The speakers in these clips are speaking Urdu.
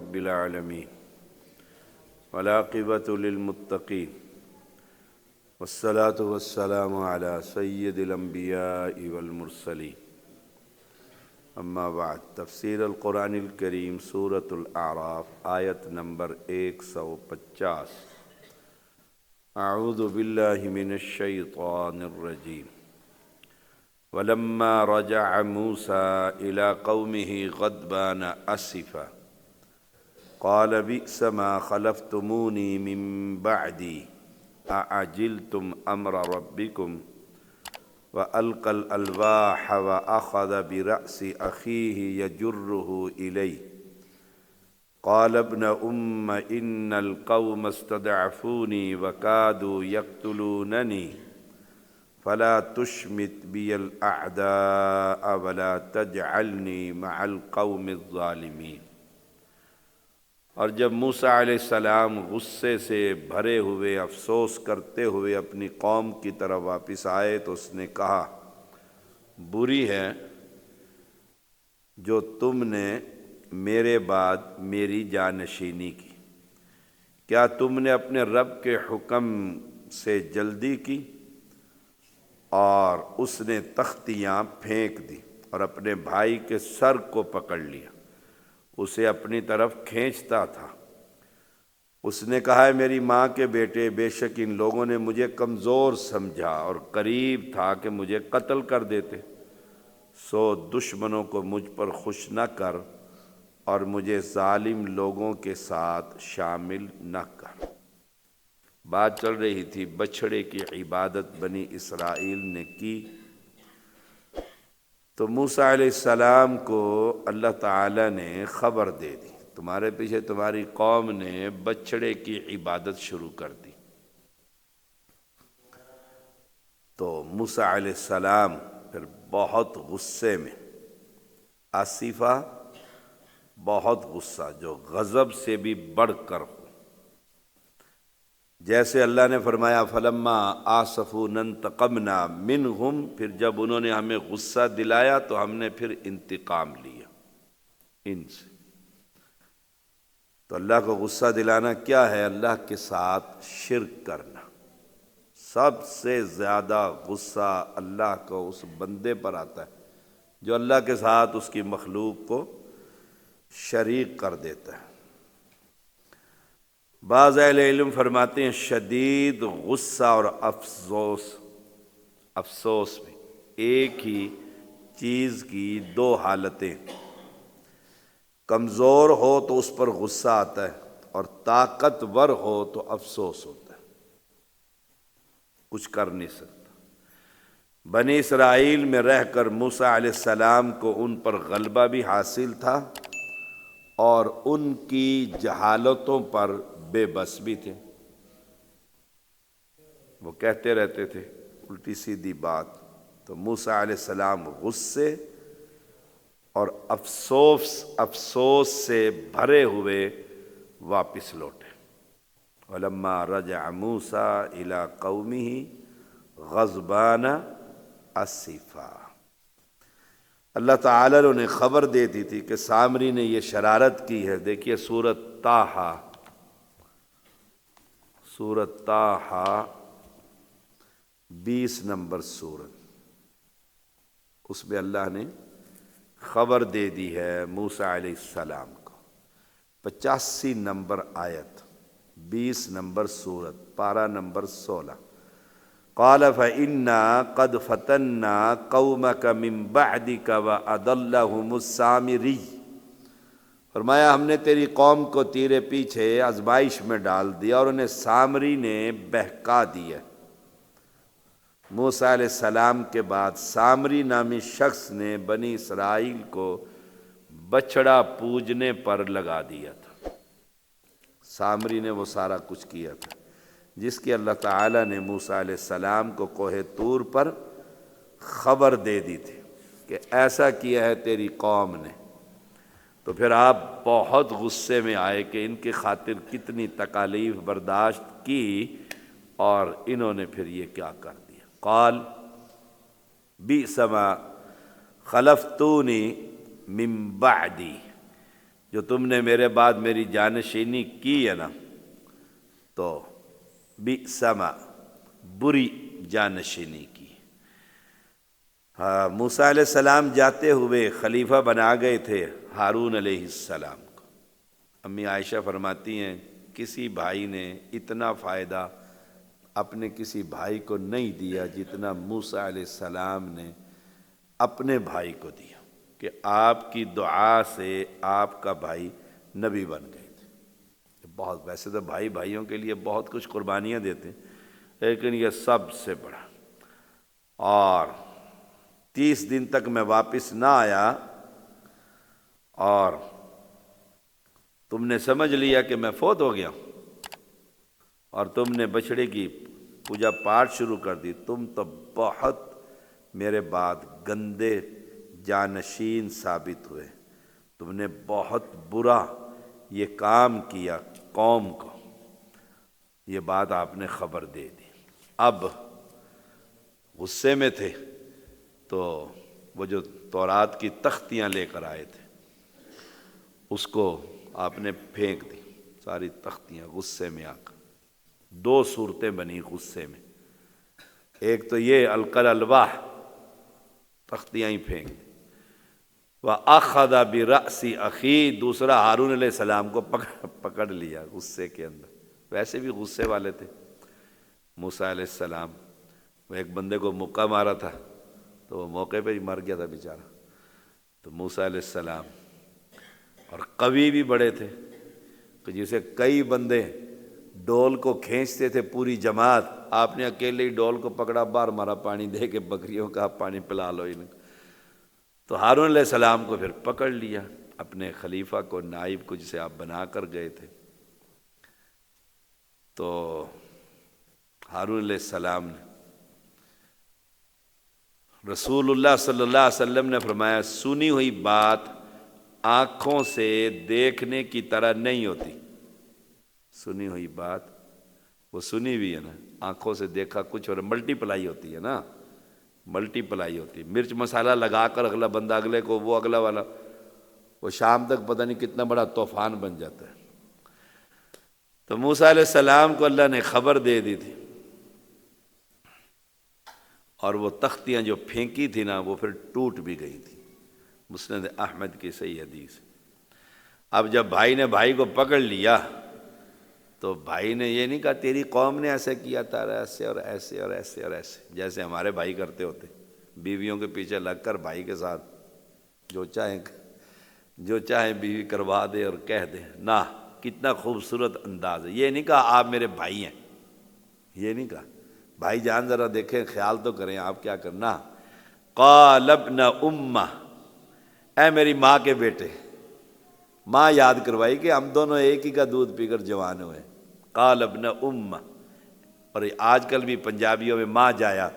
رب العالمين والعاقبة للمتقين والصلاة والسلام على سید الانبیاء والمرسلین اما بعد تفسیر القرآن الکریم سورۃ الاعراف آیت نمبر 150 اعوذ باللہ من الشیطان الرجیم ولما رجع موسى إلى قومه غضبان أسفا قال بئس ما خلفتموني من بعدي أعجلتم أمر ربكم وألقى الألواح وأخذ برأس أخيه يجره إليه قال ابن أم إن القوم استضعفوني وكادوا يقتلونني فلا تشمت بي الأعداء ولا تجعلني مع القوم الظالمين۔ اور جب موسیٰ علیہ السلام غصے سے بھرے ہوئے افسوس کرتے ہوئے اپنی قوم کی طرف واپس آئے تو اس نے کہا، بری ہے جو تم نے میرے بعد میری جانشینی کی۔ کیا تم نے اپنے رب کے حکم سے جلدی کی؟ اور اس نے تختیاں پھینک دی اور اپنے بھائی کے سر کو پکڑ لیا، اسے اپنی طرف کھینچتا تھا۔ اس نے کہا، ہے میری ماں کے بیٹے، بے شک ان لوگوں نے مجھے کمزور سمجھا اور قریب تھا کہ مجھے قتل کر دیتے، سو دشمنوں کو مجھ پر خوش نہ کر اور مجھے ظالم لوگوں کے ساتھ شامل نہ کر۔ بات چل رہی تھی بچھڑے کی عبادت بنی اسرائیل نے کی، تو موسیٰ علیہ السلام کو اللہ تعالیٰ نے خبر دے دی، تمہارے پیچھے تمہاری قوم نے بچھڑے کی عبادت شروع کر دی۔ تو موسیٰ علیہ السلام پھر بہت غصے میں، آصفہ بہت غصہ جو غضب سے بھی بڑھ کر ہو، جیسے اللہ نے فرمایا فلما آصفونا انتقمنا منہم، پھر جب انہوں نے ہمیں غصہ دلایا تو ہم نے پھر انتقام لیا ان سے۔ تو اللہ کو غصہ دلانا کیا ہے؟ اللہ کے ساتھ شرک کرنا۔ سب سے زیادہ غصہ اللہ کو اس بندے پر آتا ہے جو اللہ کے ساتھ اس کی مخلوق کو شریک کر دیتا ہے۔ بعض اہل علم فرماتے ہیں شدید غصہ اور افسوس میں ایک ہی چیز کی دو حالتیں، کمزور ہو تو اس پر غصہ آتا ہے اور طاقتور ہو تو افسوس ہوتا ہے، کچھ کر نہیں سکتا۔ بنی اسرائیل میں رہ کر موسیٰ علیہ السلام کو ان پر غلبہ بھی حاصل تھا اور ان کی جہالتوں پر بے بس بھی تھے۔ وہ کہتے رہتے تھے الٹی سیدھی بات، تو موسیٰ علیہ السلام غصے اور افسوس سے بھرے ہوئے واپس لوٹے۔ وَلَمَّا رَجَعَ مُوسَىٰ إِلَىٰ قَوْمِهِ غَضْبَانَ أَسِفًا۔ اللہ تعالیٰ نے انہیں خبر دے دی تھی کہ سامری نے یہ شرارت کی ہے۔ دیکھیے سورۃ طٰہٰ، سورۃ طٰہٰ 20 نمبر سورت، اس میں اللہ نے خبر دے دی ہے موسیٰ علیہ السلام کو۔ 85 نمبر آیت، 20 نمبر سورت، پارہ نمبر 16۔ قال فإنا قد فتنا قومك من بعدك وأضلهم السامري، فرمایا ہم نے تیری قوم کو تیرے پیچھے آزمائش میں ڈال دیا اور انہیں سامری نے بہکا دیا۔ موسیٰ علیہ السلام کے بعد سامری نامی شخص نے بنی اسرائیل کو بچڑا پوجنے پر لگا دیا تھا۔ سامری نے وہ سارا کچھ کیا تھا جس کی اللہ تعالیٰ نے موسیٰ علیہ السلام کو کوہ طور پر خبر دے دی تھی کہ ایسا کیا ہے تیری قوم نے۔ تو پھر آپ بہت غصے میں آئے کہ ان کی خاطر کتنی تکالیف برداشت کی اور انہوں نے پھر یہ کیا کر دیا۔ قال بئس ما خلفتونی من بعدی، جو تم نے میرے بعد میری جانشینی کی ہے نا، تو بئسما بری جانشینی کی۔ موسیٰ علیہ السلام جاتے ہوئے خلیفہ بنا گئے تھے ہارون علیہ السلام کو۔ امی عائشہ فرماتی ہیں کسی بھائی نے اتنا فائدہ اپنے کسی بھائی کو نہیں دیا جتنا موسیٰ علیہ السلام نے اپنے بھائی کو دیا، کہ آپ کی دعا سے آپ کا بھائی نبی بن گئے تھے۔ بہت، ویسے تو بھائی بھائیوں کے لیے بہت کچھ قربانیاں دیتے ہیں، لیکن یہ سب سے بڑا۔ اور 30 دن تک میں واپس نہ آیا اور تم نے سمجھ لیا کہ میں فوت ہو گیا اور تم نے بچڑے کی پوجا پاٹ شروع کر دی، تم تو بہت میرے بعد گندے جانشین ثابت ہوئے، تم نے بہت برا یہ کام کیا قوم کو، یہ بات آپ نے خبر دے دی۔ اب غصے میں تھے تو وہ جو تورات کی تختیاں لے کر آئے تھے اس کو آپ نے پھینک دی، ساری تختیاں، غصے میں آ کر۔ 2 صورتیں بنی غصے میں، ایک تو یہ القل الواح، تختیاں ہی پھینک دی، وَأَخَذَ بِرَأْسِ أَخِي، دوسرا ہارون علیہ السلام کو پکڑ لیا غصے کے اندر۔ ویسے بھی غصے والے تھے موسیٰ علیہ السلام، وہ ایک بندے کو مکہ مارا تھا تو وہ موقع پہ ہی مر گیا تھا بیچارہ۔ تو موسیٰ علیہ السلام اور قوی بھی بڑے تھے کہ جسے کئی بندے ڈول کو کھینچتے تھے پوری جماعت، آپ نے اکیلے ہی ڈول کو پکڑا، بار مارا پانی دے کے بکریوں کا پانی پلا لو انہیں۔ تو ہارون علیہ السلام کو پھر پکڑ لیا، اپنے خلیفہ کو، نائب کو، جسے آپ بنا کر گئے تھے۔ تو ہارون علیہ السلام نے، رسول اللہ صلی اللہ علیہ وسلم نے فرمایا سنی ہوئی بات آنکھوں سے دیکھنے کی طرح نہیں ہوتی۔ سنی ہوئی بات وہ سنی بھی ہے نا، آنکھوں سے دیکھا کچھ اور ملٹی پلائی ہوتی ہے نا، ملٹی پلائی ہوتی ہے۔ مرچ مسالہ لگا کر اگلا بندہ اگلے کو، وہ اگلا والا، وہ شام تک پتہ نہیں کتنا بڑا طوفان بن جاتا ہے۔ تو موسیٰ علیہ السلام کو اللہ نے خبر دے دی تھی، اور وہ تختیاں جو پھینکی تھی نا وہ پھر ٹوٹ بھی گئی تھی، مسند احمد کی صحیح حدیث۔ اب جب بھائی نے بھائی کو پکڑ لیا تو بھائی نے یہ نہیں کہا تیری قوم نے ایسے کیا تھا، ایسے اور ایسے اور ایسے اور ایسے، جیسے ہمارے بھائی کرتے ہوتے، بیویوں کے پیچھے لگ کر بھائی کے ساتھ جو چاہیں بیوی کروا دے اور کہہ دے، نہ، کتنا خوبصورت انداز ہے۔ یہ نہیں کہا آپ میرے بھائی ہیں، یہ نہیں کہا، بھائی جان ذرا دیکھیں، خیال تو کریں آپ کیا کرنا۔ قال ابن امہ، اے میری ماں کے بیٹے، ماں یاد کروائی کہ ہم دونوں ایک ہی کا دودھ پی کر جوان ہوئے۔ قال ابن امہ، اور آج کل بھی پنجابیوں میں ماں جایا،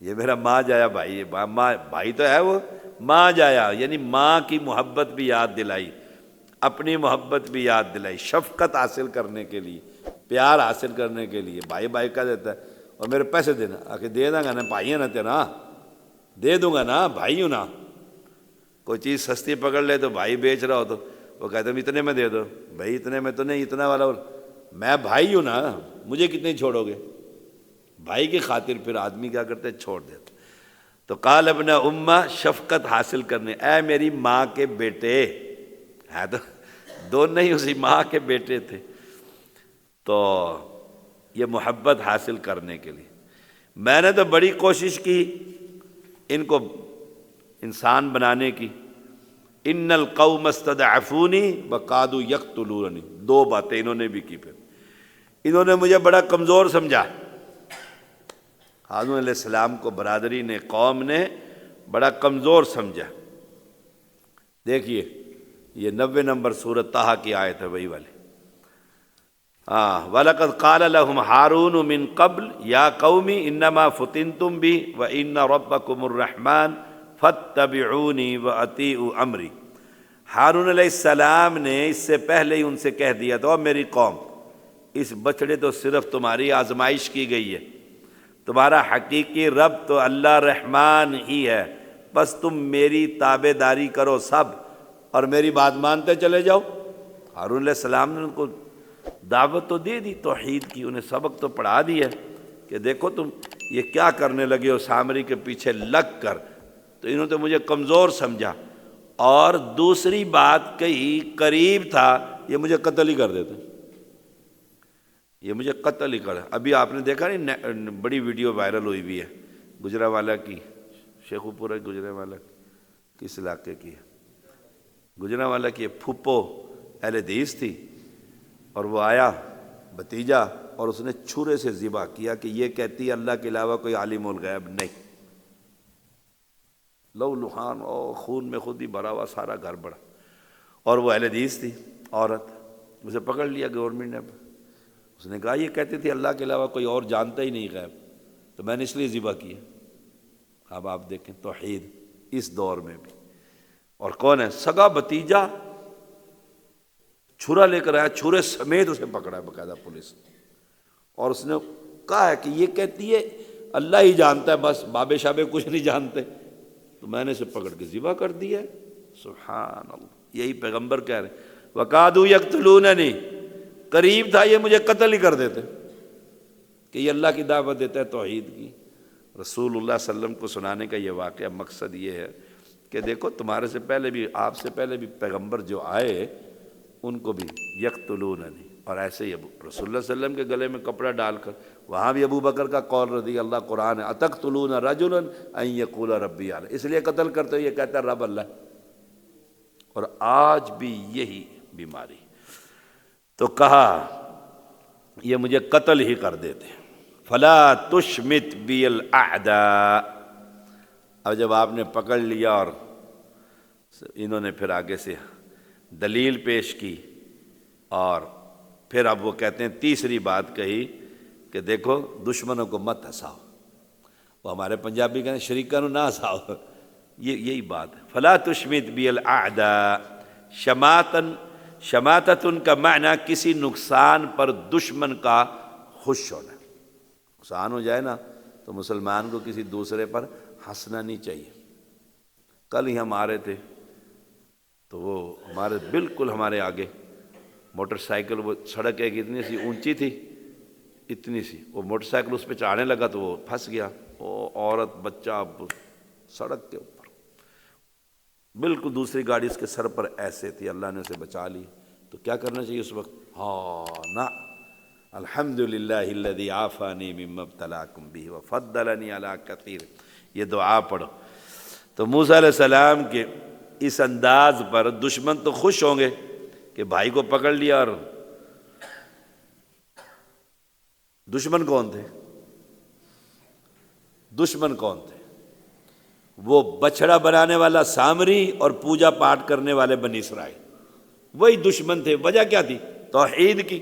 یہ میرا ماں جایا بھائی ہے، ماں بھائی تو ہے وہ، ماں جایا یعنی ماں کی محبت بھی یاد دلائی، اپنی محبت بھی یاد دلائی، شفقت حاصل کرنے کے لیے، پیار حاصل کرنے کے لیے۔ بھائی بھائی کا دیتا ہے، اور میرے پیسے دینا، آخر دے دوں گا نا، بھائی ہے نا تیرا، دے دوں گا نا، بھائی ہوں نا۔ کوئی چیز سستی پکڑ لے تو بھائی بیچ رہا ہو تو وہ کہتے ہیں اتنے میں دے دو، بھائی اتنے میں تو نہیں، اتنا والا، میں بھائی ہوں نا، مجھے کتنے چھوڑو گے؟ بھائی کی خاطر پھر آدمی کیا کرتے، چھوڑ دیتے۔ تو قال ابن امہ، شفقت حاصل کرنے، اے میری ماں کے بیٹے، ہے تو دونوں ہی اسی ماں کے بیٹے تھے، تو یہ محبت حاصل کرنے کے لیے میں نے تو بڑی کوشش کی ان کو انسان بنانے کی۔ ان القوم استضعفونی وقادوا یقتلونی، 2 باتیں انہوں نے بھی کی، پھر انہوں نے مجھے بڑا کمزور سمجھا۔ ہارون علیہ السلام کو برادری نے، قوم نے بڑا کمزور سمجھا۔ دیکھیے یہ 90 نمبر سورۃ طٰہٰ کی آیت ہے، وہی والی۔ وَلَقَدْ قَالَ لَهُمْ هَارُونُ مِن قَبْلُ يَا قَوْمِ إِنَّمَا فُتِنْتُمْ بِهِ وَإِنَّ رَبَّكُمُ الرَّحْمَٰنُ فَاتَّبِعُونِي وَأَطِیعُوا أَمْرِی۔ ہارون علیہ السلام نے اس سے پہلے ہی ان سے کہہ دیا تھا، میری قوم، اس بچڑے تو صرف تمہاری آزمائش کی گئی ہے، تمہارا حقیقی رب تو اللہ رحمان ہی ہے، بس تم میری تابع داری کرو، سب اور میری بات مانتے چلے جاؤ۔ ہارون علیہ السلام نے ان کو دعوت تو دے دی توحید کی، انہیں سبق تو پڑھا دیا کہ دیکھو تم یہ کیا کرنے لگے ہو سامری کے پیچھے لگ کر، تو انہوں نے مجھے کمزور سمجھا، اور دوسری بات کہی قریب تھا یہ مجھے قتل ہی کر دیتے، یہ مجھے قتل ہی کر۔ ابھی آپ نے دیکھا نہیں، بڑی ویڈیو وائرل ہوئی بھی ہے گجرانوالہ کی، شیخو پورہ گجرانوالہ کس علاقے کی ہے، گجرانوالہ کی پھپھو اہل حدیث تھی، اور وہ آیا بھتیجا اور اس نے چھرے سے ذبح کیا کہ یہ کہتی ہے اللہ کے علاوہ کوئی عالم الغیب نہیں، لو لہان اور خون میں خود ہی بھرا ہوا سارا گھر بڑا، اور وہ اہل حدیث تھی عورت، اسے پکڑ لیا گورنمنٹ نے، اس نے کہا یہ کہتی تھی اللہ کے علاوہ کوئی اور جانتا ہی نہیں غیب، تو میں نے اس لیے ذبح کیا۔ اب آپ دیکھیں توحید اس دور میں بھی، اور کون ہے سگا بھتیجا چھرا لے کر آیا، چھرے سمیت اسے پکڑا ہے باقاعدہ پولیس، اور اس نے کہا ہے کہ یہ کہتی ہے اللہ ہی جانتا ہے، بس بابے شابے کچھ نہیں جانتے، تو میں نے اسے پکڑ کے ذبح کر دیا ہے۔ سبحان اللہ، یہی پیغمبر کہہ رہے ہیں وَقَادُوا يَقْتُلُونَنِي، قریب تھا یہ مجھے قتل ہی کر دیتے، کہ یہ اللہ کی دعوت دیتا ہے توحید کی۔ رسول اللہ صلی اللہ علیہ وسلم کو سنانے کا یہ واقعہ مقصد یہ ہے کہ دیکھو تمہارے سے پہلے بھی، آپ سے پہلے بھی پیغمبر جو آئے ان کو بھی یقتلوننی، اور ایسے ہی رسول اللہ صلی اللہ علیہ وسلم کے گلے میں کپڑا ڈال کر، وہاں بھی ابو بکر کا قول رضی اللہ قرآن ہے اتقتلون رجلا ان یقول ربی اللہ، اس لیے قتل کرتے ہو یہ کہتا ہے رب اللہ، اور آج بھی یہی بیماری، تو کہا یہ مجھے قتل ہی کر دیتے۔ فلا تشمت بی الاعداء، اب جب آپ نے پکڑ لیا اور انہوں نے پھر آگے سے دلیل پیش کی، اور پھر اب وہ کہتے ہیں تیسری بات کہی کہ دیکھو دشمنوں کو مت ہنساؤ، وہ ہمارے پنجابی کہتے ہیں شریکاں نو نہ ہنساؤ، یہی بات ہے۔ فلا تشمت بی الاعداء، شماتن کا معنی کسی نقصان پر دشمن کا خوش ہونا، نقصان ہو جائے نا تو مسلمان کو کسی دوسرے پر ہنسنا نہیں چاہیے۔ کل ہی ہم آ رہے تھے تو وہ ہمارے بالکل ہمارے آگے موٹر سائیکل، وہ سڑک ایک اتنی سی اونچی تھی، اتنی سی، وہ موٹر سائیکل اس پہ چڑھانے لگا تو وہ پھنس گیا، وہ عورت بچہ سڑک کے اوپر، بالکل دوسری گاڑی اس کے سر پر ایسے تھی، اللہ نے اسے بچا لی۔ تو کیا کرنا چاہیے اس وقت؟ ہاں نا، الحمدللہ الذی عافانی مما ابتلاکم بہ وفضلنی علی کثیر، یہ دعا پڑھو۔ تو موسیٰ علیہ السلام کے اس انداز پر دشمن تو خوش ہوں گے کہ بھائی کو پکڑ لیا، اور دشمن کون تھے؟ دشمن کون تھے؟ وہ بچھڑا بنانے والا سامری اور پوجا پاٹ کرنے والے بنی اسرائیل، وہی دشمن تھے۔ وجہ کیا تھی؟ توحید کی،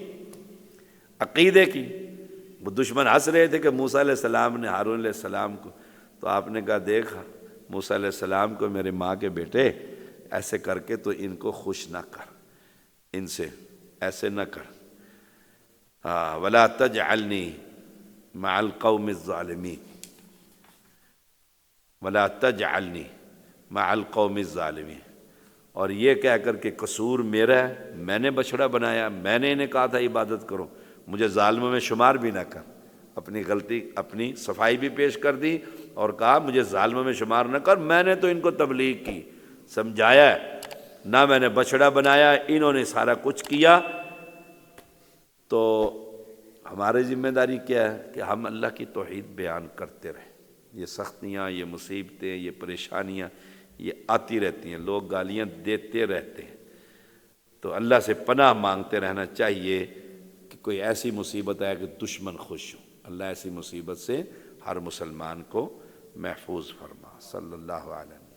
عقیدے کی۔ وہ دشمن ہنس رہے تھے کہ موسیٰ علیہ السلام نے ہارون علیہ السلام کو، تو آپ نے کہا دیکھا موسیٰ علیہ السلام کو میرے ماں کے بیٹے ایسے کر کے تو ان کو خوش نہ کر، ان سے ایسے نہ کر، وَلَا تَجْعَلْنِي مَعَ الْقَوْمِ الظَّالِمِينَ، وَلَا تَجْعَلْنِي مَعَ الْقَوْمِ الظَّالِمِينَ، اور یہ کہہ کر کہ قصور میرا ہے، میں نے بچھڑا بنایا، میں نے انہیں کہا تھا عبادت کرو، مجھے ظالموں میں شمار بھی نہ کر۔ اپنی غلطی، اپنی صفائی بھی پیش کر دی اور کہا مجھے ظالموں میں شمار نہ کر، میں نے تو ان کو تبلیغ کی، سمجھایا، نہ میں نے بچھڑا بنایا، انہوں نے سارا کچھ کیا۔ تو ہماری ذمہ داری کیا ہے کہ ہم اللہ کی توحید بیان کرتے رہیں۔ یہ سختیاں، یہ مصیبتیں، یہ پریشانیاں یہ آتی رہتی ہیں، لوگ گالیاں دیتے رہتے ہیں، تو اللہ سے پناہ مانگتے رہنا چاہیے کہ کوئی ایسی مصیبت آئے کہ دشمن خوش ہو۔ اللہ ایسی مصیبت سے ہر مسلمان کو محفوظ فرما۔ صلی اللہ علیہ وسلم۔